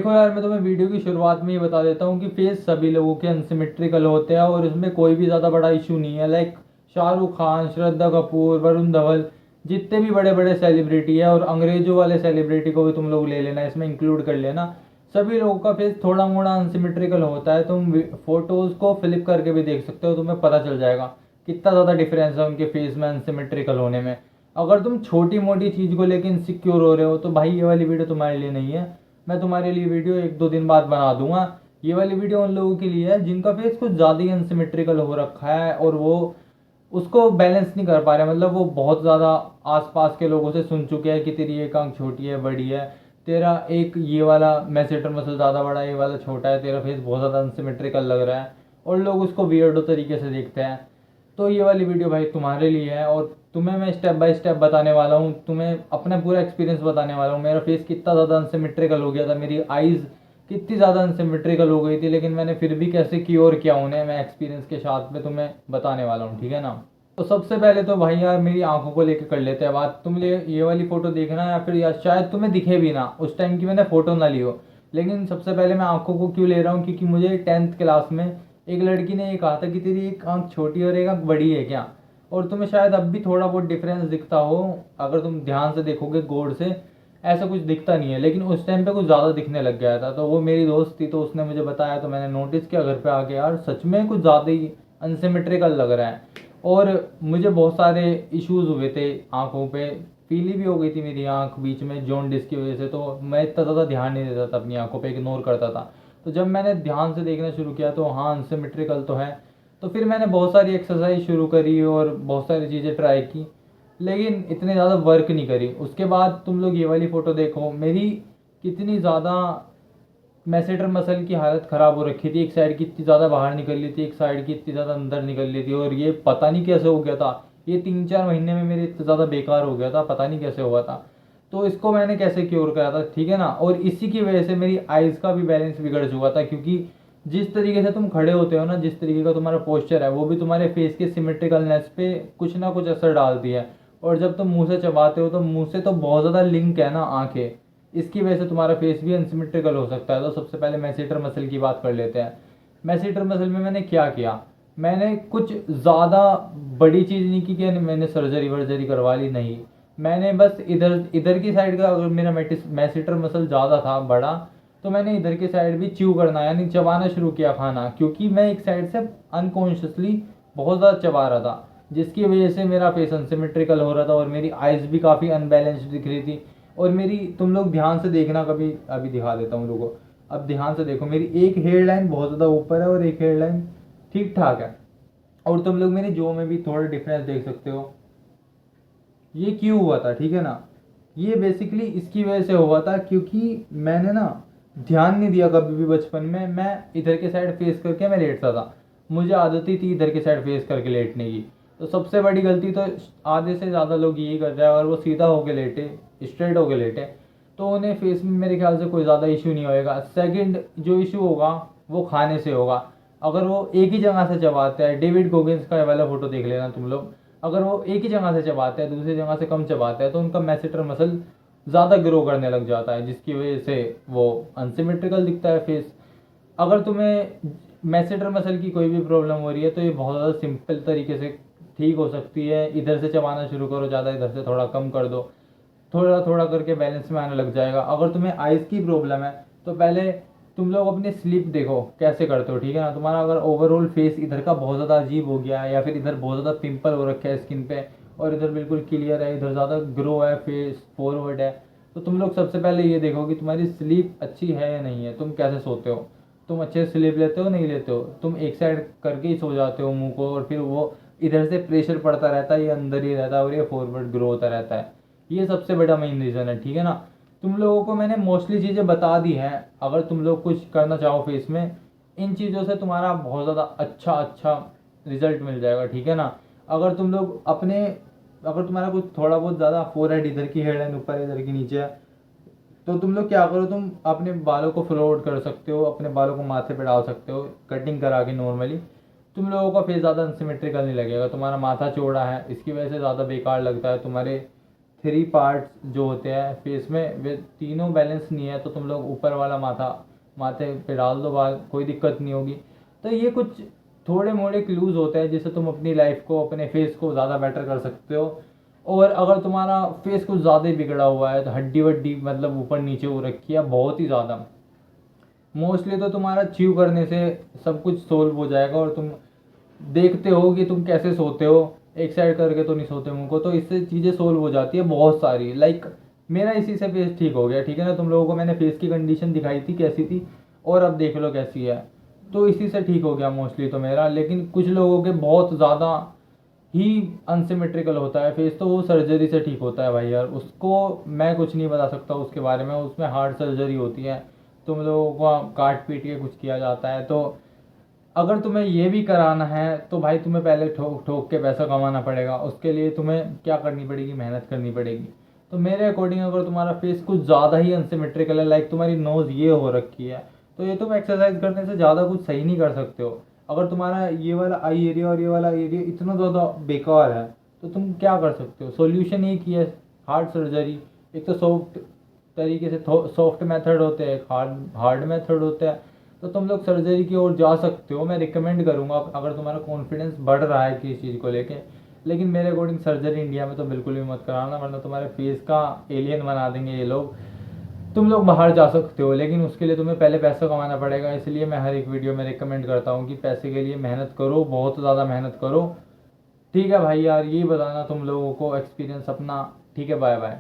देखो यार, मैं तुम्हें वीडियो की शुरुआत में ही बता देता हूँ कि फेस सभी लोगों के अनसिमेट्रिकल होते हैं और इसमें कोई भी ज़्यादा बड़ा इशू नहीं है। लाइक शाहरुख खान, श्रद्धा कपूर, वरुण धवन, जितने भी बड़े बड़े सेलिब्रिटी है, और अंग्रेजों वाले सेलिब्रिटी को भी तुम लोग ले लेना, इसमें इंक्लूड कर लेना। सभी लोगों का फेस थोड़ा मोड़ा अनसिमेट्रिकल होता है। तुम फोटोज़ को फ्लिप करके भी देख सकते हो, तुम्हें पता चल जाएगा कितना ज़्यादा डिफरेंस है उनके फेस में अनसिमेट्रिकल होने में। अगर तुम छोटी मोटी चीज़ को लेकर इनसिक्योर हो रहे हो तो भाई ये वाली वीडियो तुम्हारे लिए नहीं है। मैं तुम्हारे लिए वीडियो एक दो दिन बाद बना दूंगा। ये वाली वीडियो उन लोगों के लिए है जिनका फेस कुछ ज़्यादा ही अनसिमेट्रिकल हो रखा है और वो उसको बैलेंस नहीं कर पा रहे। मतलब वो बहुत ज़्यादा आसपास के लोगों से सुन चुके हैं कि तेरी एक आंख छोटी है, बड़ी है, तेरा एक ये वाला मैसेटर मसल ज़्यादा बड़ा है, ये वाला छोटा है, तेरा फेस बहुत ज़्यादा अनसिमेट्रिकल लग रहा है, और लोग उसको वियर्डो तरीके से देखते हैं। तो ये वाली वीडियो भाई तुम्हारे लिए है, और तुम्हें मैं स्टेप बाय स्टेप बताने वाला हूँ, तुम्हें अपना पूरा एक्सपीरियंस बताने वाला हूँ। मेरा फेस कितना ज़्यादा अनसिमेट्रिकल हो गया था, मेरी आईज़ कितनी ज़्यादा अनसिमेट्रिकल हो गई थी, लेकिन मैंने फिर भी कैसे क्योर किया उन्हें, मैं एक्सपीरियंस के साथ में तुम्हें बताने वाला हूँ, ठीक है ना। तो सबसे पहले तो भाई यार मेरी आंखों को लेकर कर लेते हैं बात। तुम ये वाली फ़ोटो देखना, या फिर या शायद तुम्हें दिखे भी ना उस टाइम की मैंने फ़ोटो ना ली हो, लेकिन सबसे पहले मैं आंखों को क्यों ले रहा हूँ, क्योंकि मुझे 10th क्लास में एक लड़की ने ये कहा था कि तेरी एक आंख छोटी और एक आंख बड़ी है क्या। और तुम्हें शायद अब भी थोड़ा बहुत डिफरेंस दिखता हो, अगर तुम ध्यान से देखोगे गौर से, ऐसा कुछ दिखता नहीं है, लेकिन उस टाइम पे कुछ ज़्यादा दिखने लग गया था। तो वो मेरी दोस्त थी तो उसने मुझे बताया, तो मैंने नोटिस किया घर पे आके, यार सच में कुछ ज़्यादा ही अनसिमेट्रिकल लग रहा है। और मुझे बहुत सारे इश्यूज हुए थे आँखों पे, पीली भी हो गई थी मेरी आँख बीच में जॉन्डिस की वजह से, तो मैं इतना ज़्यादा ध्यान नहीं देता था अपनी आँखों पे, इग्नोर करता था। तो जब मैंने ध्यान से देखना शुरू किया तो हाँ, अनसिमेट्रिकल तो है। तो फिर मैंने बहुत सारी एक्सरसाइज शुरू करी और बहुत सारी चीज़ें ट्राई की, लेकिन इतने ज़्यादा वर्क नहीं करी। उसके बाद तुम लोग ये वाली फ़ोटो देखो, मेरी कितनी ज़्यादा मैसेटर मसल की हालत ख़राब हो रखी थी। एक साइड की इतनी ज़्यादा बाहर निकल ली थी, एक साइड की इतनी ज़्यादा अंदर निकल ली थी, और ये पता नहीं कैसे हो गया था। ये 3-4 महीने में मेरे इतना ज़्यादा बेकार हो गया था, पता नहीं कैसे हुआ था। तो इसको मैंने कैसे क्योर करा था, ठीक है ना। और इसी की वजह से मेरी आइज़ का भी बैलेंस बिगड़ चुका था, क्योंकि जिस तरीके से तुम खड़े होते हो ना, जिस तरीके का तुम्हारा पोस्चर है, वो भी तुम्हारे फेस के सिमेट्रिकलनेस पे कुछ ना कुछ असर डालती है। और जब तुम मुंह से चबाते हो तो मुंह से तो बहुत ज़्यादा लिंक है ना आंखें, इसकी वजह से तुम्हारा फेस भी अनसिमेट्रिकल हो सकता है। तो सबसे पहले मैसेटर मसल की बात कर लेते हैं। मैसेटर मसल में मैंने क्या किया, मैंने कुछ ज़्यादा बड़ी चीज़ नहीं की कि मैंने सर्जरी वर्जरी करवा ली, नहीं। मैंने बस इधर इधर की साइड का, अगर मेरा मैसेटर मसल ज़्यादा था, बड़ा, तो मैंने इधर की साइड भी च्यू करना यानी चबाना शुरू किया खाना, क्योंकि मैं एक साइड से अनकॉन्शियसली बहुत ज़्यादा चबा रहा था, जिसकी वजह से मेरा फेस अनसिमेट्रिकल हो रहा था और मेरी आइज़ भी काफ़ी अनबैलेंस्ड दिख रही थी। और मेरी, तुम लोग ध्यान से देखना कभी, अभी दिखा देता हूँ रुको। अब ध्यान से देखो, मेरी एक हेयर लाइन बहुत ज़्यादा ऊपर है और एक हेयर लाइन ठीक ठाक है, और तुम लोग मेरी जो में भी थोड़ा डिफरेंस देख सकते हो। ये क्यों हुआ था, ठीक है ना। ये बेसिकली इसकी वजह से हुआ था क्योंकि मैंने ना ध्यान नहीं दिया कभी भी बचपन में। मैं इधर के साइड फेस करके मैं लेटता था, मुझे आदत ही थी इधर के साइड फेस करके लेटने की। तो सबसे बड़ी गलती तो आधे से ज़्यादा लोग यही कर रहे हैं, और वो सीधा होके लेटे, स्ट्रेट होके लेटे, तो उन्हें फेस में मेरे ख्याल से कोई ज़्यादा इशू नहीं होएगा। सेकंड जो इशू होगा वो खाने से होगा। अगर वो एक ही जगह से चबाते हैं, डेविड गोगिंस का वाला फोटो देख लेना तुम लोग, अगर वो एक ही जगह से चबाते हैं, दूसरी जगह से कम चबाते हैं, तो उनका मैसेटर मसल ज़्यादा ग्रो करने लग जाता है, जिसकी वजह से वो अनसिमेट्रिकल दिखता है फेस। अगर तुम्हें मैसेटर मसल की कोई भी प्रॉब्लम हो रही है तो ये बहुत ज़्यादा सिंपल तरीके से ठीक हो सकती है। इधर से चबाना शुरू करो ज़्यादा, इधर से थोड़ा कम कर दो, थोड़ा थोड़ा करके बैलेंस में आने लग जाएगा। अगर तुम्हें आइज़ की प्रॉब्लम है तो पहले तुम लोग अपनी स्लीप देखो कैसे करते हो, ठीक है ना। तुम्हारा अगर ओवरऑल फेस इधर का बहुत ज़्यादा अजीब हो गया है, या फिर इधर बहुत ज़्यादा पिंपल हो रखे है स्किन पे, और इधर बिल्कुल क्लियर है, इधर ज़्यादा ग्रो है फेस, फॉरवर्ड है, तो तुम लोग सबसे पहले ये देखो कि तुम्हारी स्लीप अच्छी है या नहीं है, तुम कैसे सोते हो, तुम अच्छे से स्लीप लेते हो नहीं लेते हो, तुम एक साइड करके ही सो जाते हो मुंह को, और फिर वो इधर से प्रेशर पड़ता रहता है, ये अंदर ही रहता है और ये फॉरवर्ड ग्रो होता रहता है। ये सबसे बड़ा मेन रीज़न है, ठीक है ना। तुम लोगों को मैंने मोस्टली चीज़ें बता दी हैं। अगर तुम लोग कुछ करना चाहो फेस में, इन चीज़ों से तुम्हारा बहुत ज़्यादा अच्छा अच्छा रिजल्ट मिल जाएगा, ठीक है ना। अगर तुम लोग अपने, अगर तुम्हारा कुछ थोड़ा बहुत ज़्यादा फोरहेड, इधर की हेड लाइन ऊपर है, इधर की नीचे है, तो तुम लोग क्या करो, तुम अपने बालों को फ्लोट कर सकते हो, अपने बालों को माथे पे डाल सकते हो कटिंग करा के नॉर्मली। तुम लोगों का फेस ज़्यादा अनसिमेट्रिकल नहीं लगेगा। तुम्हारा माथा चौड़ा है, इसकी वजह से ज़्यादा बेकार लगता है, तुम्हारे 3 पार्ट्स जो होते हैं फेस में, वे तीनों बैलेंस नहीं है तो तुम लोग ऊपर वाला माथे पे डाल दो बाल, कोई दिक्कत नहीं होगी। तो ये कुछ थोड़े मोड़े क्लूज होते हैं जिससे तुम अपनी लाइफ को, अपने फेस को ज़्यादा बेटर कर सकते हो। और अगर तुम्हारा फेस कुछ ज़्यादा ही बिगड़ा हुआ है तो हड्डी वड्डी मतलब ऊपर नीचे हो रखी है बहुत ही ज़्यादा, मोस्टली तो तुम्हारा च्यू करने से सब कुछ सोल्व हो जाएगा। और तुम देखते हो कि तुम कैसे सोते हो, एक साइड करके तो नहीं सोते मुंह को, तो इससे चीज़ें सोल्व हो जाती है बहुत सारी। लाइक मेरा इसी से फेस ठीक हो गया, ठीक है ना। तुम लोगों को मैंने फेस की कंडीशन दिखाई थी कैसी थी, और अब देख लो कैसी है। तो इसी से ठीक हो गया मोस्टली तो मेरा। लेकिन कुछ लोगों के बहुत ज़्यादा ही अनसिमेट्रिकल होता है फेस, तो वो सर्जरी से ठीक होता है भाई यार, उसको मैं कुछ नहीं बता सकता उसके बारे में। उसमें हार्ड सर्जरी होती है, तुम लोगों को काट पीट के कुछ किया जाता है। तो अगर तुम्हें ये भी कराना है तो भाई तुम्हें पहले ठोक ठोक के पैसा कमाना पड़ेगा, उसके लिए तुम्हें क्या करनी पड़ेगी, मेहनत करनी पड़ेगी। तो मेरे अकॉर्डिंग अगर तुम्हारा फेस कुछ ज़्यादा ही अनसिमेट्रिकल है, लाइक तुम्हारी नोज़ ये हो रखी है, तो ये तुम एक्सरसाइज करने से ज़्यादा कुछ सही नहीं कर सकते हो। अगर तुम्हारा ये वाला आई एरिया और ये वाला एरिया इतना ज़्यादा बेकार है तो तुम क्या कर सकते हो, सॉल्यूशन एक ही है, हार्ड सर्जरी। एक तो सॉफ्ट तरीके से, सॉफ्ट मेथड होते हैं, हार्ड हार्ड मेथड होता है। तो तुम लोग सर्जरी की ओर जा सकते हो, मैं रिकमेंड करूँगा अगर तुम्हारा कॉन्फिडेंस बढ़ रहा है किसी चीज़ को लेके। लेकिन मेरे अकॉर्डिंग सर्जरी इंडिया में तो बिल्कुल भी मत कराना, वरना तुम्हारे फेस का एलियन बना देंगे ये लोग। तुम लोग बाहर जा सकते हो लेकिन उसके लिए तुम्हें पहले पैसा कमाना पड़ेगा। इसलिए मैं हर एक वीडियो में रिकमेंड करता हूँ कि पैसे के लिए मेहनत करो, बहुत ज़्यादा मेहनत करो। ठीक है भाई यार, यही बताना तुम लोगों को एक्सपीरियंस अपना। ठीक है, बाय बाय।